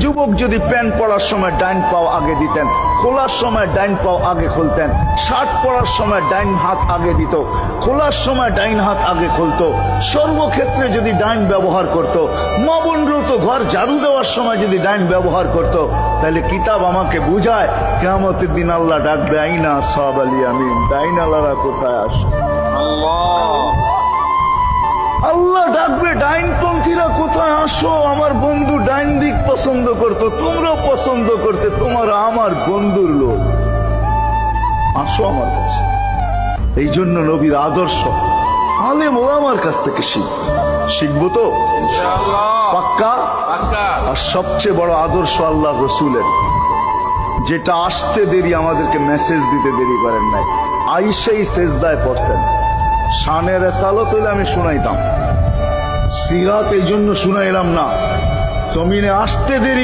যুবক যদি প্যান্ট পরার সময় ডাইন পাও আগে দিতেন, খোলার সময় ডাইন পাও আগে খুলতেন, শার্ট পরার সময় ডাইন হাত আগে দিত, খোলার সময় ডাইন হাত আগে খুলতো, সর্বক্ষেত্রে যদি ডাইন ব্যবহার করত, মা বোনরাও তো ঘর ঝাড়ু দেওয়ার সময় যদি ডাইন ব্যবহার করত, তাহলে কিতাব আমাকে বুঝায় কিয়ামতের দিন আল্লাহ ডাকবে আইনা আসহাব আল ইয়ামিন, ডাইন আলারা কোথায় আসে? আল্লাহ ডাকবে ডাইনপন্থীরা কোথায় আসো? আমার বন্ধু ডাইন দিক পছন্দ করতো, তোমরাও পছন্দ করতে, তোমার আমার বন্ধুর লোক, আসো আমার কাছে। এই জন্য নবীর আদর্শ আলেম ওলামার কাছ থেকে শিখবো তো পাক্কা। আর সবচেয়ে বড় আদর্শ আল্লাহ রসুলের, যেটা আসতে দেরি, আমাদেরকে মেসেজ দিতে দেরি করেন নাই। আইসাই সেজদায় পড়ছেন, শানের রেসালত হইলে আমি শুনাইতাম, সিরাত এই জন্য শুনাইলাম না, জমিনে আসতে দেরি